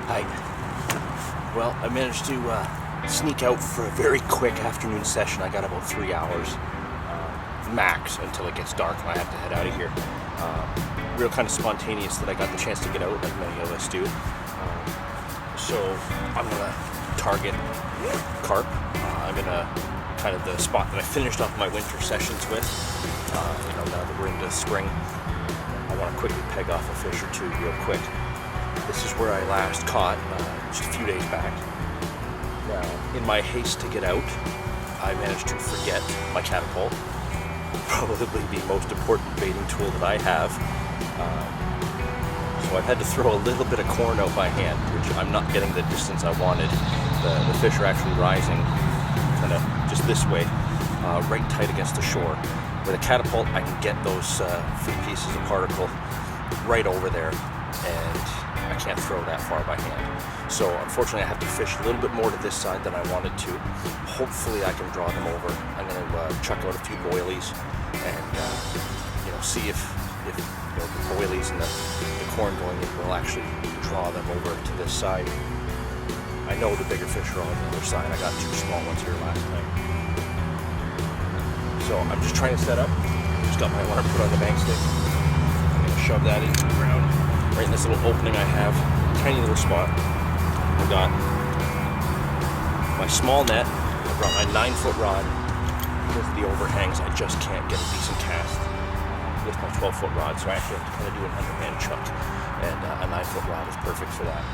Hi. Well, I managed to sneak out for a very quick afternoon session. I got about 3 hours max until it gets dark and I have to head out of here. Real kind of spontaneous that I got the chance to get out, like many of us do. So I'm gonna target carp. I'm in a kind of the spot that I finished off my winter sessions with. Now that we're into spring, I want to quickly peg off a fish or two real quick. This is where I last caught just a few days back. Now, in my haste to get out, I managed to forget my catapult, probably the most important baiting tool that I have. So I've had to throw a little bit of corn out by hand, which I'm not getting the distance I wanted. The fish are actually rising kind of just this way, right tight against the shore. With a catapult, I can get those 3 pieces of particle right over there, and I can't throw that far by hand. So unfortunately I have to fish a little bit more to this side than I wanted to. Hopefully I can draw them over. I'm going to chuck out a few boilies and see if the boilies and the corn going in will actually draw them over to this side. I know the bigger fish are on the other side. I got 2 small ones here last time. So I'm just trying to set up. Just got my alarm put on the bank stick. I'm going to shove that into the ground. Right in this little opening I have, tiny little spot. I've got my small net, I've got my 9-foot rod. Because of the overhangs, I just can't get a decent cast with my 12-foot rod, so I actually have to kind of do an underhand chuck, and a 9-foot rod is perfect for that.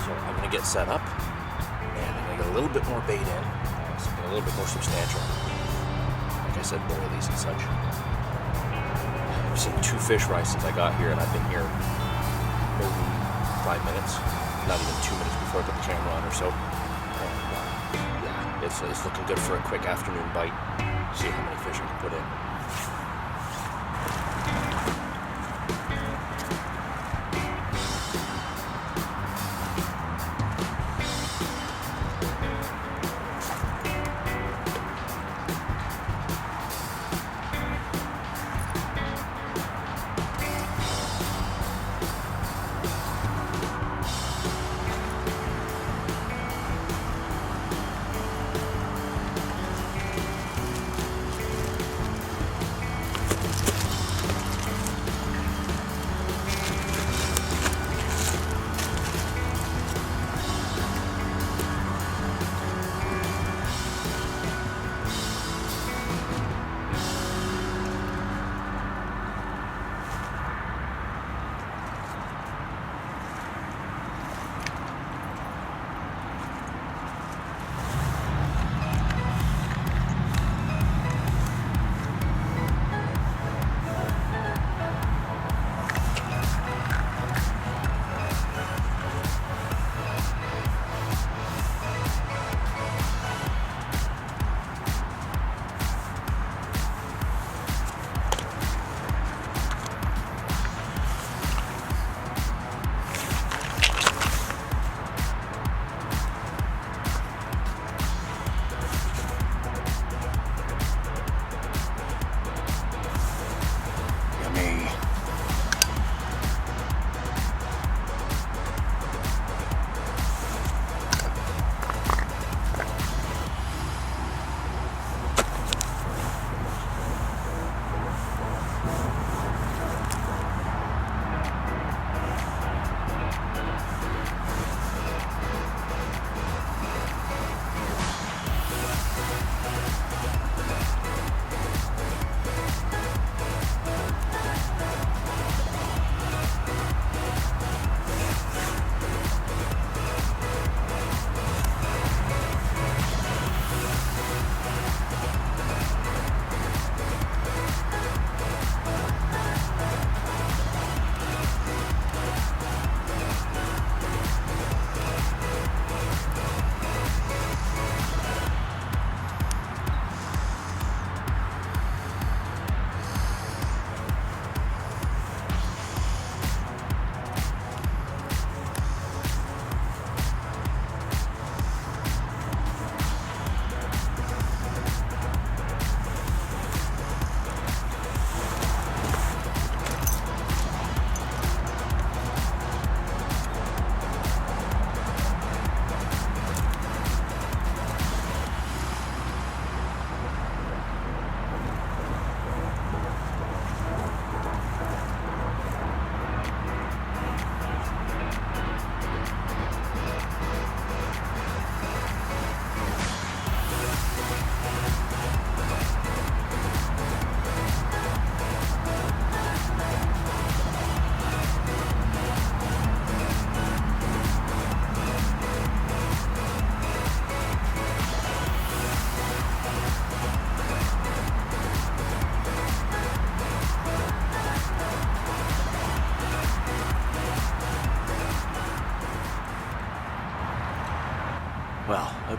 So I'm going to get set up, and I'm going to get a little bit more bait in, something a little bit more substantial. Like I said, boilies and such. I've seen 2 fish rise since I got here, and I've been here maybe 5 minutes, not even 2 minutes before I put the camera on or so. And it's looking good for a quick afternoon bite. See how many fish I can put in.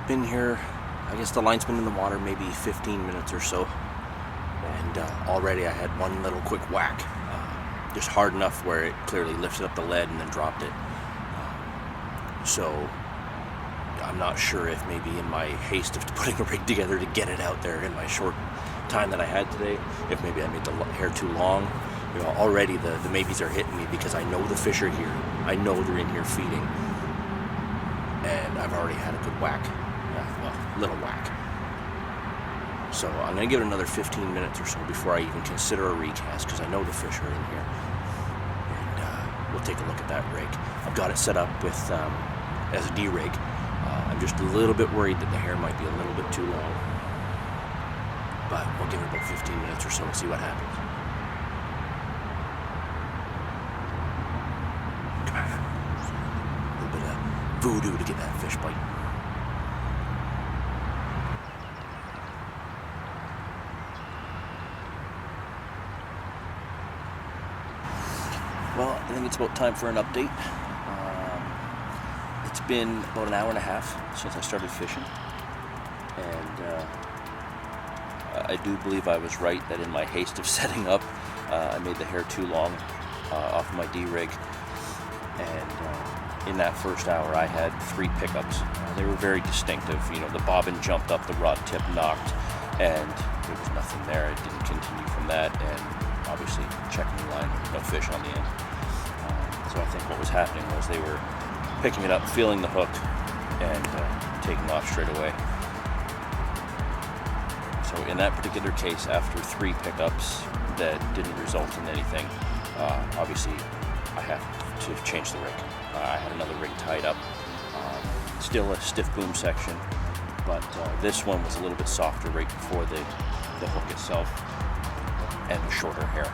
been here, I guess the line's been in the water maybe 15 minutes or so, and already I had one little quick whack, just hard enough where it clearly lifted up the lead and then dropped it. So I'm not sure if maybe in my haste of putting a rig together to get it out there in my short time that I had today, if maybe I made the hair too long. You know, already the maybes are hitting me because I know the fish are here. I know they're in here feeding, and I've already had a good whack, well, little whack. So I'm gonna give it another 15 minutes or so before I even consider a recast, because I know the fish are in here. And we'll take a look at that rig. I've got it set up with as a D-rig. I'm just a little bit worried that the hair might be a little bit too long, but we'll give it about 15 minutes or so and see what happens. Come on. A little bit of voodoo to get that fish bite. Well, I think it's about time for an update. It's been about an hour and a half since I started fishing, and I do believe I was right that in my haste of setting up, I made the hair too long off my D-rig, and in that first hour I had 3 pickups. They were very distinctive. You know, the bobbin jumped up, the rod tip knocked, and there was nothing there. It didn't continue from that, and obviously checking the line, no fish on the end. So I think what was happening was they were picking it up, feeling the hook, and taking off straight away. So in that particular case, after 3 pickups that didn't result in anything, obviously I have to change the rig. I had another rig tied up, still a stiff boom section, but this one was a little bit softer right before the hook itself, and a shorter hair.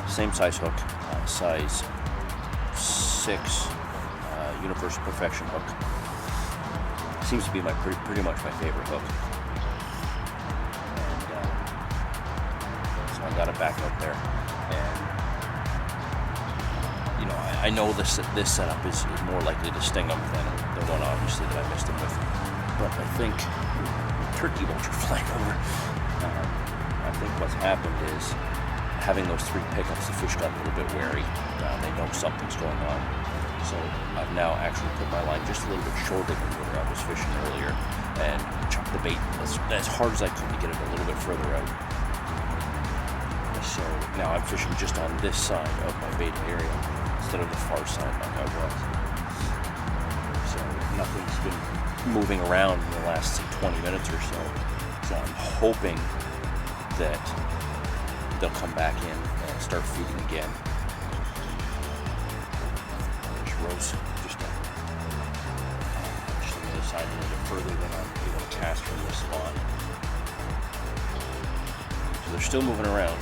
Same size hook, size 6 Universal Perfection hook. Seems to be my pretty much my favorite hook. And so I got it back out there, and you know, I know this setup is more likely to sting them than the one obviously that I missed them with. But I think turkey vulture flying over. I think what's happened is, having those 3 pickups, the fish got a little bit wary. They know something's going on. So I've now actually put my line just a little bit shorter than where I was fishing earlier, and chucked the bait as hard as I could to get it a little bit further out. So now I'm fishing just on this side of my bait area instead of the far side like I was. So nothing's been moving around in the last, say, 20 minutes or so. So I'm hoping that they'll come back in and start feeding again. There's Rose just on the other side a little bit further than I'm able to cast from this spot. So they're still moving around.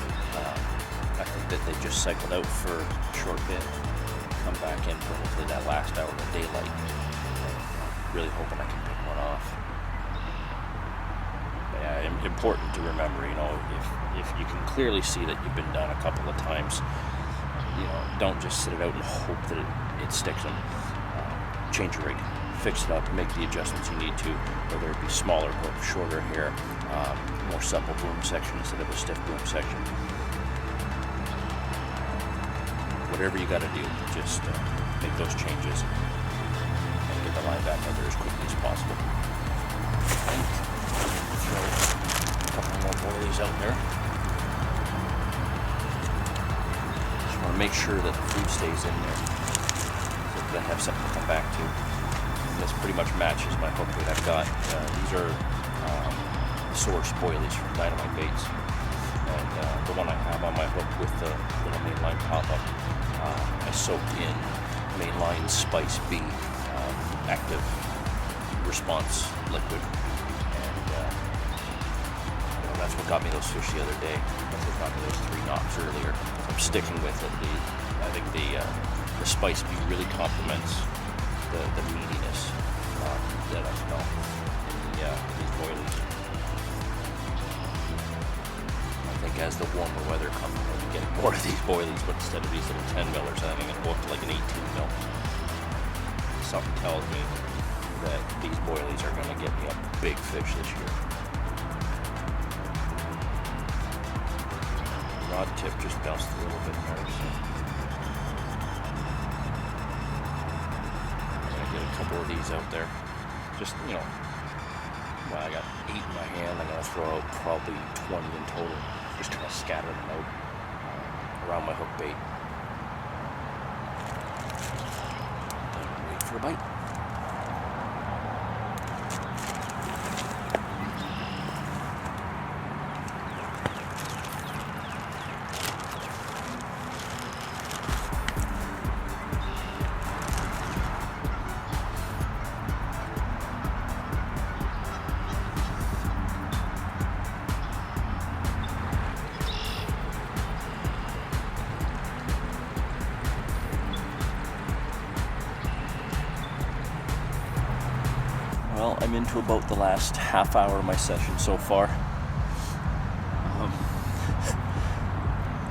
I think that they just cycled out for a short bit, come back in for hopefully that last hour of daylight. Really hoping I can pick one off. Yeah, important to remember, you know, if you can clearly see that you've been done a couple of times, you know, don't just sit it out and hope that it sticks them. Change your rig, fix it up, make the adjustments you need to, whether it be smaller hook, shorter hair, more supple boom section instead of a stiff boom section. Whatever you got to do, just make those changes and get the line back out there as quickly as possible. Okay. Throw a couple more boilies out there. Just want to make sure that the food stays in there so that I have something to come back to. And this pretty much matches my hook that I've got. These are source boilies from Dynamite Baits. And the one I have on my hook with the little mainline pop-up, I soaked in mainline Spice B active response liquid, and that's what got me those fish the other day. That's what got me those 3 knocks earlier. I'm sticking with it. I think the Spice B really complements the meatiness that I smell in these boilies. I think as the warmer weather comes, we'll be getting more of these boilies, but instead of these little 10 millers, I think I'm going to go up to like an 18 mil. Something tells me that these boilies are going to get me a big fish this year. Rod tip just bounced a little bit there, so I'm going to get a couple of these out there. Just, well, I got 8 in my hand. I'm going to throw out probably 20 in total. Just kind of scatter them out around my hook bait. And wait for a bite. Well, I'm into about the last half hour of my session so far.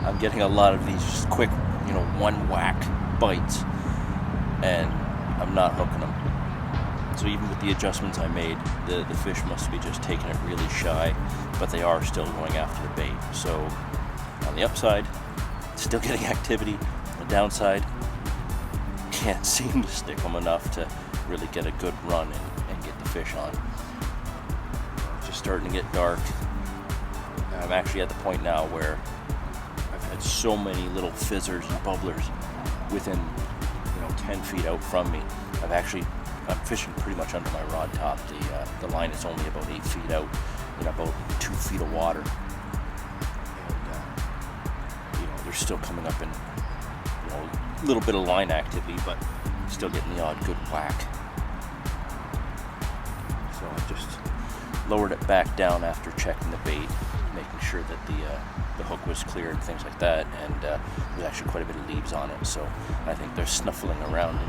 I'm getting a lot of these just quick, one whack bites, and I'm not hooking them. So even with the adjustments I made, the fish must be just taking it really shy, but they are still going after the bait. So on the upside, still getting activity. On the downside, can't seem to stick them enough to really get a good run and get the fish on. It's just starting to get dark. I'm actually at the point now where I've had so many little fizzers and bubblers within 10 feet out from me. I'm fishing pretty much under my rod top. The line is only about 8 feet out in about 2 feet of water, and they're still coming up in a little bit of line activity, but still getting the odd good whack. So I just lowered it back down after checking the bait, making sure that the hook was clear and things like that, and there's actually quite a bit of leaves on it, so I think they're snuffling around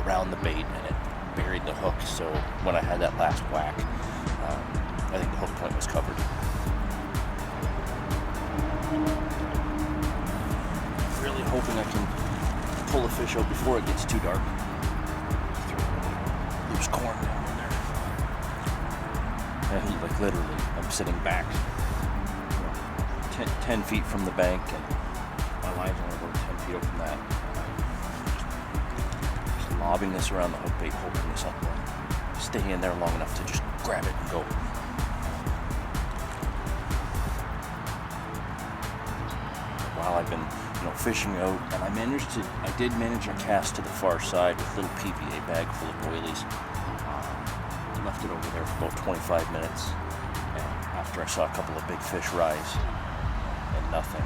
around the bait, and it buried the hook. So when I had that last whack, I think the hook point was covered. Really hoping I can pull a fish out before it gets too dark. There's corn down in there. And like literally, I'm sitting back 10 feet from the bank, and my line's only about 10 feet up from that. Just lobbing this around the hook bait, hoping this will stay in there long enough to just grab it and go. While I've been fishing out, and I did manage a cast to the far side with a little PVA bag full of boilies. Left it over there for about 25 minutes, and after I saw a couple of big fish rise and nothing.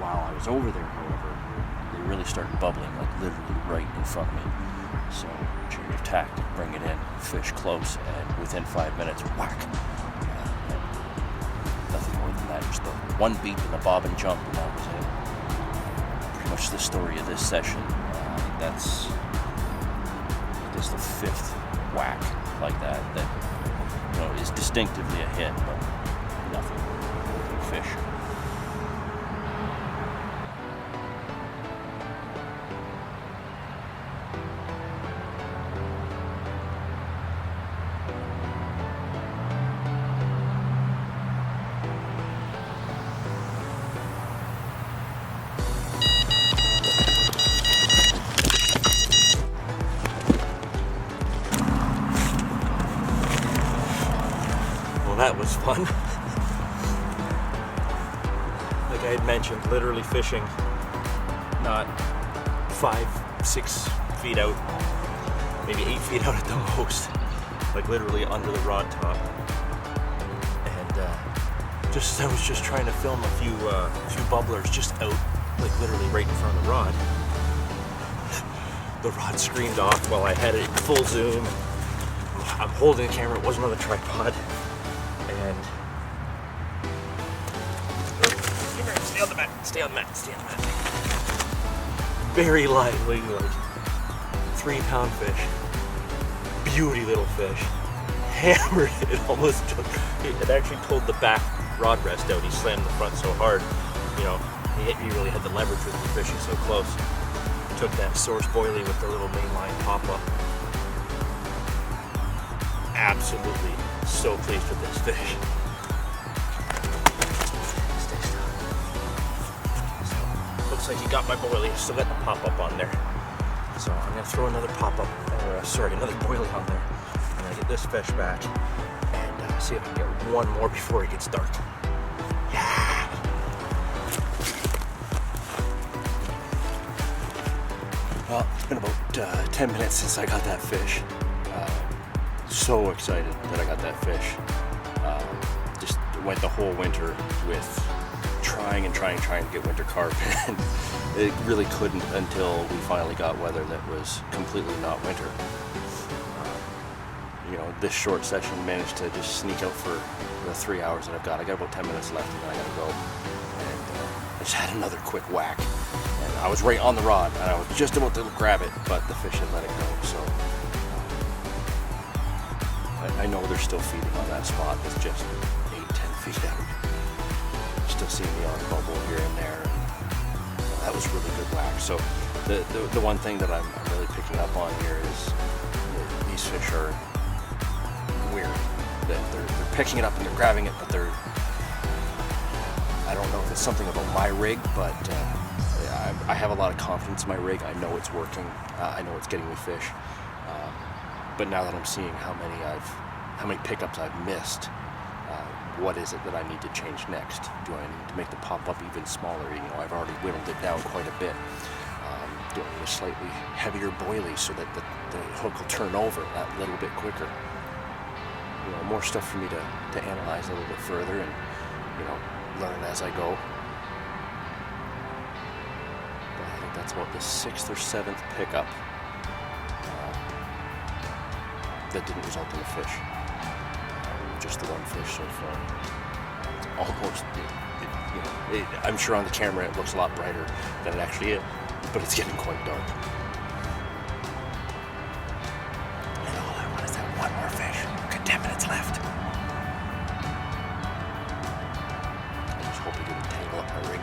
While I was over there, however, they really started bubbling, like literally right in front of me. So change of tactic, bring it in, fish close, and within 5 minutes, whack. Nothing more than that, just the one beat and the bob and jump, and that was it. Pretty much the story of this session. I think that's the 5th whack like that is distinctively a hit, but nothing fish. That was fun. Like I had mentioned, literally fishing not 5-6 feet out, maybe 8 feet out at the most, like literally under the rod top. And I was just trying to film a few bubblers just out, like literally right in front of the rod. The rod screamed off while I had it full zoom. I'm holding the camera, it wasn't on the tripod. And stay on the mat. Very lightly, like 3-pound fish, beauty little fish, hammered it, almost took, it actually pulled the back rod rest out. He slammed the front so hard, he really had the leverage with the fishing so close. Took that source boilie with the little mainline pop-up, absolutely so pleased with this fish. Stay still. So, looks like he got my boilie. Still got the pop-up on there. So I'm gonna throw another pop-up, or another boilie on there. I'm gonna get this fish back and see if I can get one more before it gets dark. Yeah! Well, it's been about 10 minutes since I got that fish. So excited that I got that fish. Just went the whole winter with trying to get winter carp, and it really couldn't until we finally got weather that was completely not winter. This short session managed to just sneak out for the 3 hours that I've got. I got about 10 minutes left and then I gotta go. And I just had another quick whack. And I was right on the rod and I was just about to grab it, but the fish had let it go. So I know they're still feeding on that spot. It's just 8-10 feet out. Still seeing the odd bubble here and there. And that was really good whack. So the one thing that I'm really picking up on here is that these fish are weird. They're picking it up and they're grabbing it, but I don't know if it's something about my rig, but I have a lot of confidence in my rig. I know it's working. I know it's getting me fish. But now that I'm seeing how many pickups I've missed, what is it that I need to change next? Do I need to make the pop-up even smaller? I've already whittled it down quite a bit. Do I need a slightly heavier boilie so that the hook will turn over that little bit quicker? More stuff for me to analyze a little bit further and, learn as I go. But I think that's about the 6th or 7th pickup that didn't result in a fish. Just the one fish so far. It's almost, I'm sure on the camera it looks a lot brighter than it actually is, but it's getting quite dark. And all I want is that one more fish. We've got 10 minutes left. I just hope it didn't tangle up my rig.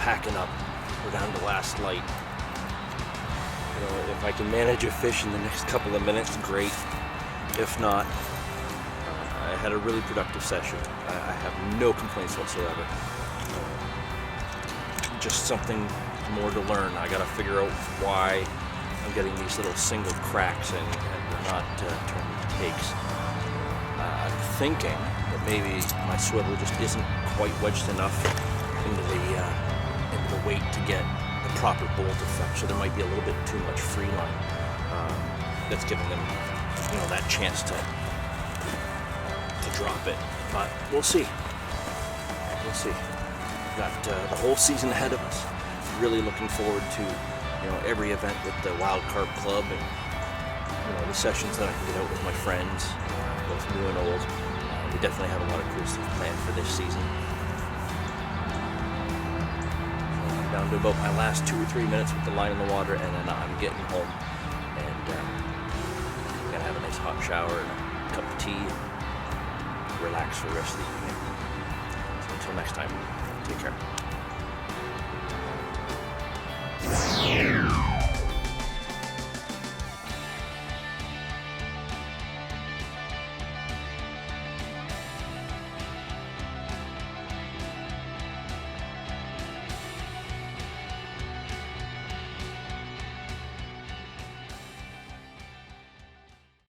Packing up. We're down to last light. If I can manage a fish in the next couple of minutes, great. If not, I had a really productive session. I have no complaints whatsoever. Just something more to learn. I gotta figure out why I'm getting these little single cracks and they're not turning into takes. I'm thinking that maybe my swivel just isn't quite wedged enough into the weight to get the proper bolt effect, so there might be a little bit too much free line. That's giving them, that chance to drop it. But we'll see. We'll see. We've got the whole season ahead of us. Really looking forward to every event with the Wild Carp Club and the sessions that I can get out with my friends, both new and old. We definitely have a lot of cool stuff planned for this season. Down to about my last 2 or 3 minutes with the line in the water, and then I'm getting home and gonna have a nice hot shower and a cup of tea and relax for the rest of the evening. So until next time, take care.